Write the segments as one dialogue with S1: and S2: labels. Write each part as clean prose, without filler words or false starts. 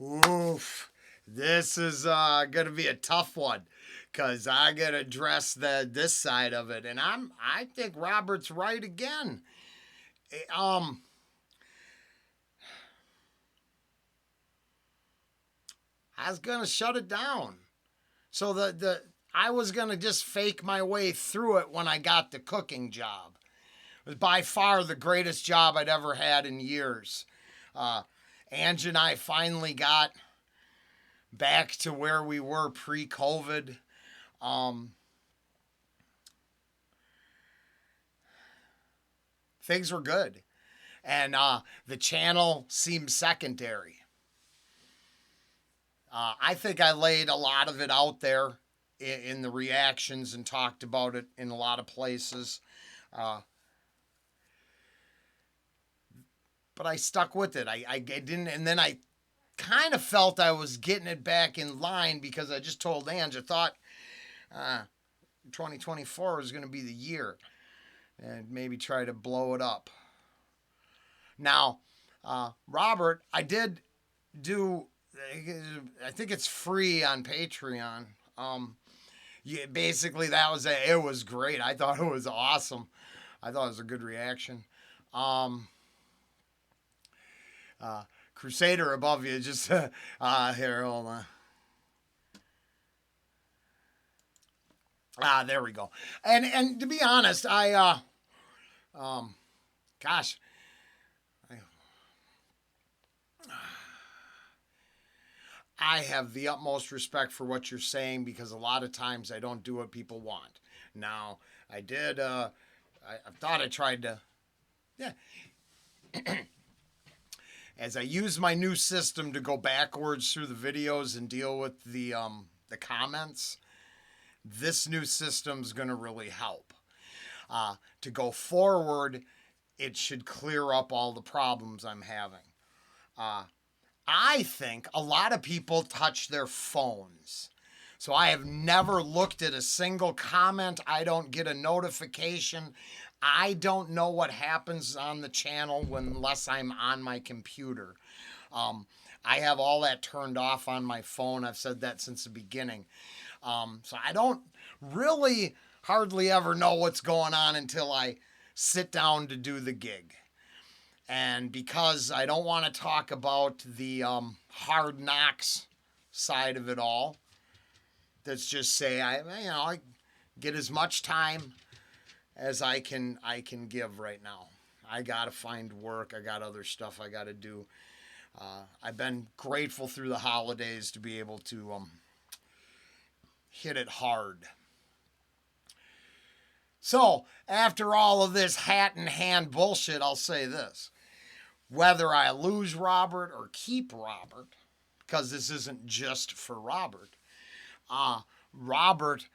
S1: Oof. This is going to be a tough one because I got to address this side of it, and I think Robert's right again. Eh, Um, I was going to shut it down, so the I was going to just fake my way through it when I got the cooking job. It was by far the greatest job I'd ever had in years. Uh, Ange and I finally got back to where we were pre-COVID. Um, Things were good, and the channel seemed secondary. I think I laid a lot of it out there in the reactions and talked about it in a lot of places. Uh, but I stuck with it. I didn't, and then I kind of felt I was getting it back in line because I just told Ange I thought uh, 2024 was going to be the year, and maybe try to blow it up. Now, Robert, I did do. I think it's free on Patreon. Yeah, basically that was it. It was great. I thought it was awesome. I thought it was a good reaction. Um, Crusader above you, just here, hold on. There we go. And to be honest, um, gosh, I have the utmost respect for what you're saying because a lot of times I don't do what people want. Now, I did, I thought I tried to, yeah, as I use my new system to go backwards through the videos and deal with the comments, this new system's going to really help. To go forward, it should clear up all the problems I'm having. Uh, I think a lot of people touch their phones. So I have never looked at a single comment. I don't get a notification. I don't know what happens on the channel unless I'm on my computer. Um, I have all that turned off on my phone. I've said that since the beginning. So I don't really hardly ever know what's going on until I sit down to do the gig. And because I don't want to talk about the hard knocks side of it all, let's just say I get as much time as I can give right now. I gotta find work. I got other stuff I gotta do. I've been grateful through the holidays to be able to hit it hard. So after all of this hat in hand bullshit, I'll say this: whether I lose Robert or keep Robert, because this isn't just for Robert. Robert,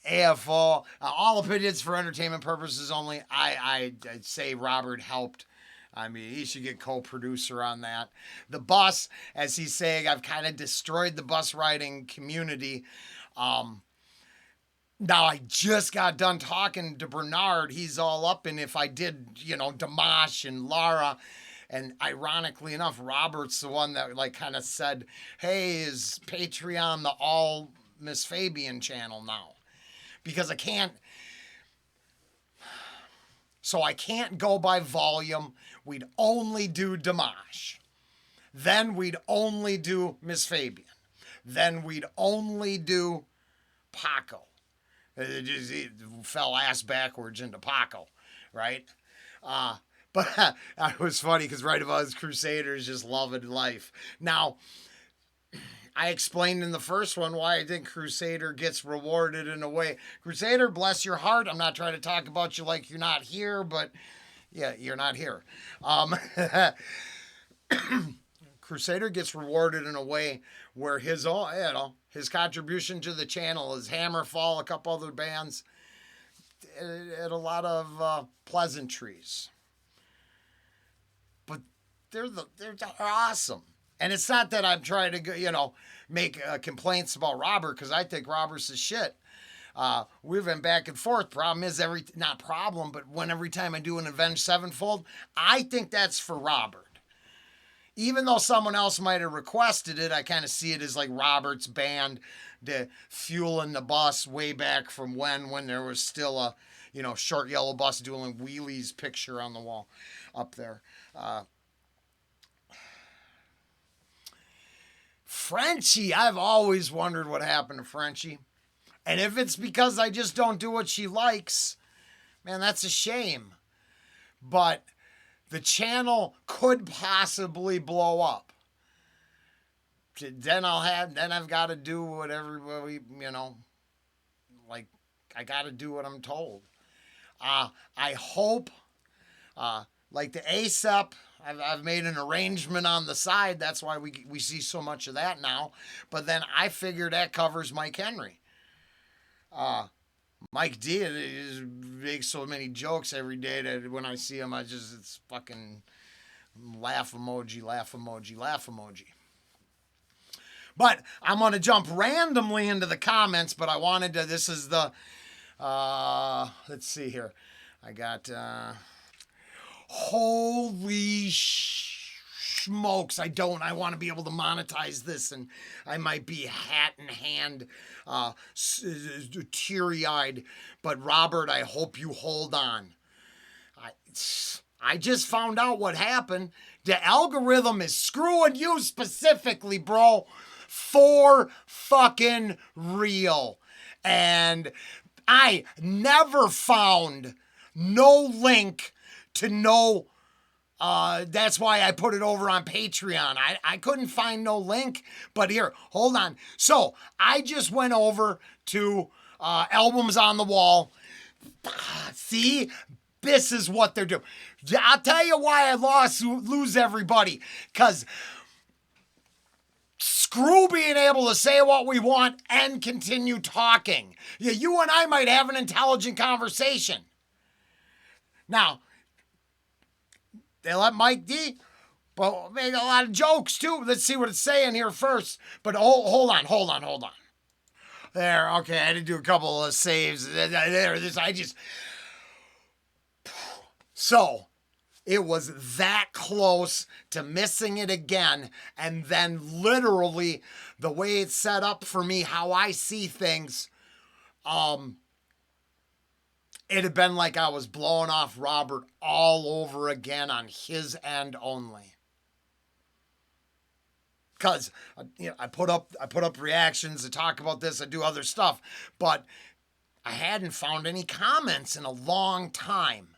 S1: AFO, all opinions for entertainment purposes only. I'd say Robert helped. I mean, he should get co-producer on that. The bus, as he's saying, I've kind of destroyed the bus riding community. Um, Now I just got done talking to Bernard. He's all up in if I did, Damash and Lara. And ironically enough, Robert's the one that like kind of said, "Hey, is Patreon the all Miss Fabian channel now?" Because I can't go by volume. We'd only do Damash. Then we'd only do Miss Fabian. Then we'd only do Paco. It fell ass backwards into Paco, right? But it was funny because right above his Crusaders just loving life. Now, I explained in the first one why I think Crusader gets rewarded in a way. Crusader, bless your heart. I'm not trying to talk about you like you're not here, but yeah, you're not here. Crusader gets rewarded in a way where his contribution to the channel is Hammerfall, a couple other bands, and a lot of pleasantries. But they're awesome. And it's not that I'm trying to, make complaints about Robert because I think Robert's is shit. We've been back and forth. Problem is not problem, but every time I do an Avenged Sevenfold, I think that's for Robert. even though someone else might have requested it, I kind of see it as like Robert's band, the fueling the bus way back from when there was still a, short yellow bus doing wheelies picture on the wall up there. Frenchie, I've always wondered what happened to Frenchie. And if it's because I just don't do what she likes, man, that's a shame. But the channel could possibly blow up. Then I've got to do what everybody, like, I got to do what I'm told. I hope, like the ASAP, I've made an arrangement on the side. That's why we see so much of that now. But then I figure that covers Mike Henry. Mike D makes so many jokes every day that when I see him, it's fucking laugh emoji, laugh emoji, laugh emoji. But I'm going to jump randomly into the comments, but I wanted to, this is the, let's see here. I got, holy smokes, I want to be able to monetize this, and I might be hat in hand, teary-eyed, but Robert, I hope you hold on. I just found out what happened. The algorithm is screwing you specifically, bro, for fucking real. And I never found no link to no, that's why I put it over on Patreon. I couldn't find no link, but here, hold on. So I just went over to Albums on the Wall. See, this is what they're doing. I'll tell you why I lose everybody. Because screw being able to say what we want and continue talking. Yeah, you and I might have an intelligent conversation. Now, they let Mike D, but made a lot of jokes too. Let's see what it's saying here first. But hold on. There, okay, I had to do a couple of saves. So, it was that close to missing it again. And then literally, the way it's set up for me, how I see things, it had been like I was blowing off Robert all over again on his end only. Because I put up reactions, I talk about this, I do other stuff, but I hadn't found any comments in a long time.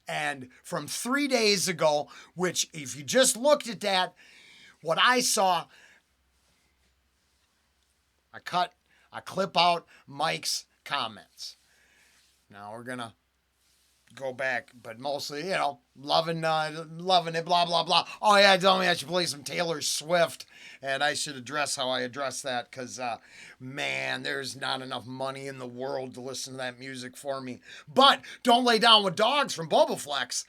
S1: And from 3 days ago, which if you just looked at that, what I saw, I clip out Mike's comments. Now we're going to go back, but mostly, loving it, blah, blah, blah. Oh, yeah, tell me I should play some Taylor Swift, and I should address how I address that, because, man, there's not enough money in the world to listen to that music for me. But Don't Lay Down with Dogs from Bubbleflex.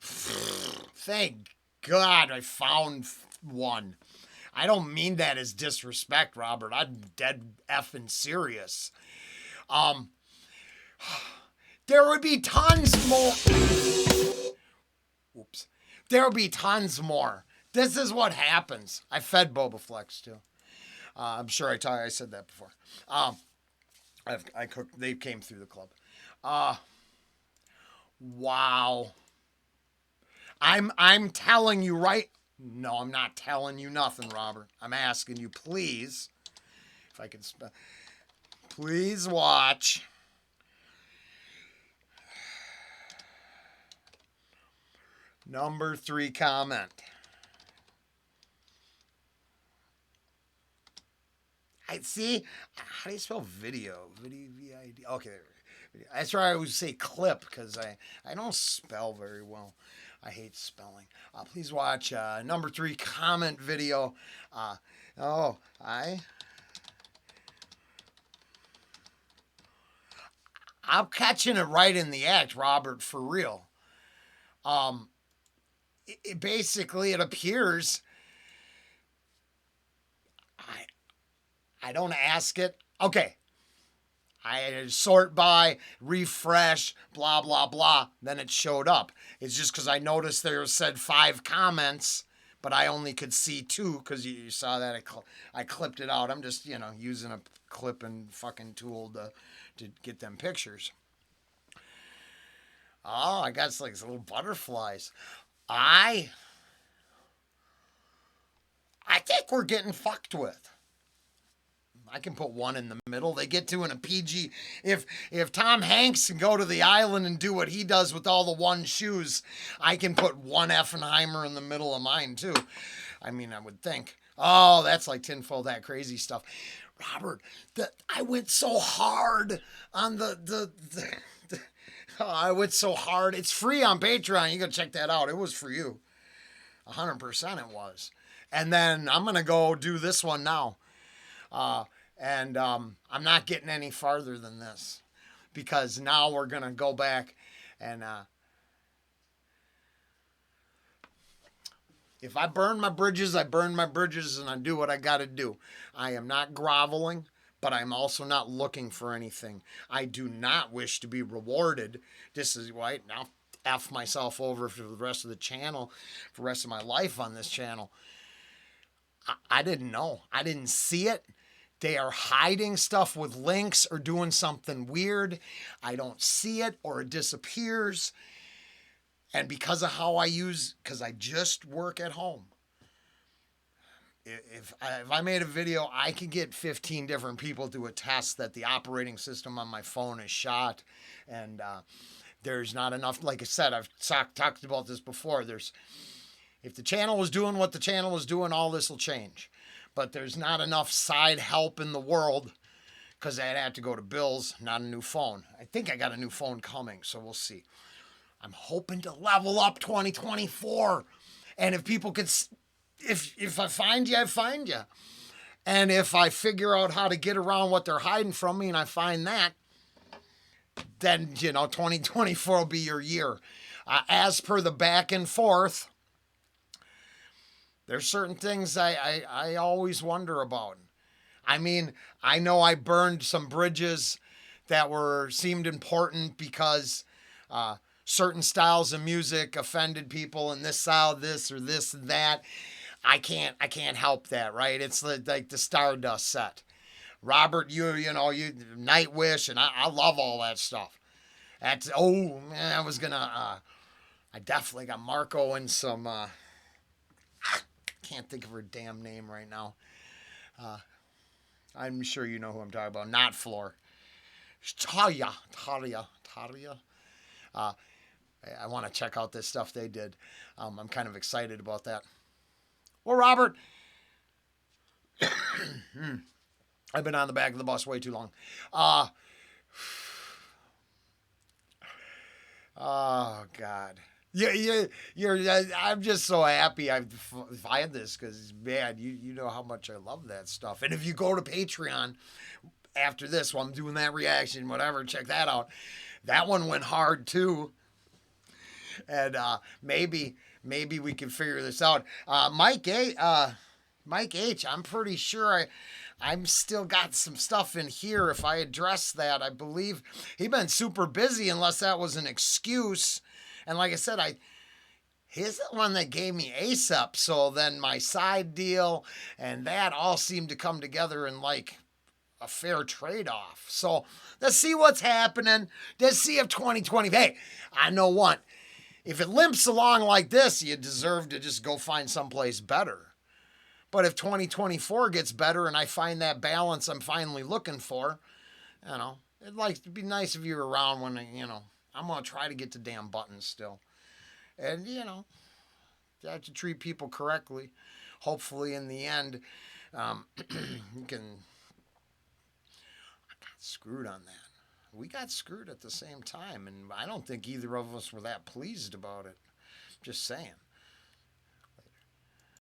S1: Thank God I found one. I don't mean that as disrespect, Robert. I'm dead effing serious. There would be tons more. Oops. There would be tons more. This is what happens. I fed Bobaflex too. I'm sure I said that before. I cooked. They came through the club. Wow. I'm telling you right. No, I'm not telling you nothing, Robert. I'm asking you, please, if I can please watch. Number 3 comment. I see. How do you spell video? V-I-D. Okay. That's why I always say clip, because I don't spell very well. I hate spelling. Please watch number 3 comment video. I'm catching it right in the act, Robert, for real. Basically, it appears, I don't ask it. Okay. I sort by, refresh, blah, blah, blah. Then it showed up. It's just because I noticed there said 5 comments, but I only could see two because you saw that I clipped it out. I'm just, using a clipping fucking tool to get them pictures. Oh, I got like little butterflies. I I think we're getting fucked with. I can put one in the middle. They get to in a PG. If Tom Hanks can go to the island and do what he does with all the one shoes, I can put one Effenheimer in the middle of mine too. I mean, I would think. Oh, that's like tinfoil, that crazy stuff. Robert, I went so hard on I went so hard. It's free on Patreon. You can check that out. It was for you. 100% it was. And then I'm going to go do this one now. And I'm not getting any farther than this because now we're going to go back and if I burn my bridges, I burn my bridges and I do what I got to do. I am not groveling, but I'm also not looking for anything. I do not wish to be rewarded. This is right now. F myself over for the rest of the channel, for the rest of my life on this channel. I didn't know. I didn't see it. They are hiding stuff with links or doing something weird. I don't see it or it disappears. And because of how because I just work at home. If I made a video, I could get 15 different people to attest that the operating system on my phone is shot. And there's not enough, like I said, I've talked about this before. If the channel was doing what the channel was doing, all this will change. But there's not enough side help in the world because I'd have to go to bills, not a new phone. I think I got a new phone coming, so we'll see. I'm hoping to level up 2024. And if people could, if I find you, I find you. And if I figure out how to get around what they're hiding from me and I find that, then, 2024 will be your year. As per the back and forth, there's certain things I always wonder about. I mean, I know I burned some bridges that seemed important because certain styles of music offended people and this style, this or this and that. I can't help that, right? It's like the Stardust set. Robert, you Nightwish, and I love all that stuff. I was gonna, I definitely got Marco and some, can't think of her damn name right now. I'm sure you know who I'm talking about. Not Floor. Talia. I want to check out this stuff they did. I'm kind of excited about that. Well, Robert, I've been on the back of the bus way too long. Oh God. I'm just so happy I find this because, man, you know how much I love that stuff. And if you go to Patreon after this, while I'm doing that reaction, whatever, check that out. That one went hard too. And maybe we can figure this out. Mike H, I'm pretty sure I'm still got some stuff in here. If I address that, I believe he's been super busy unless that was an excuse. And like I said, he's the one that gave me ASAP. So then my side deal and that all seemed to come together in like a fair trade-off. So let's see what's happening. Let's see if 2020, hey, I know what. If it limps along like this, you deserve to just go find someplace better. But if 2024 gets better and I find that balance I'm finally looking for, it'd be nice if you were around when, I'm going to try to get the damn buttons still. And, you have to treat people correctly. Hopefully in the end, you can... I got screwed on that. We got screwed at the same time, and I don't think either of us were that pleased about it. Just saying.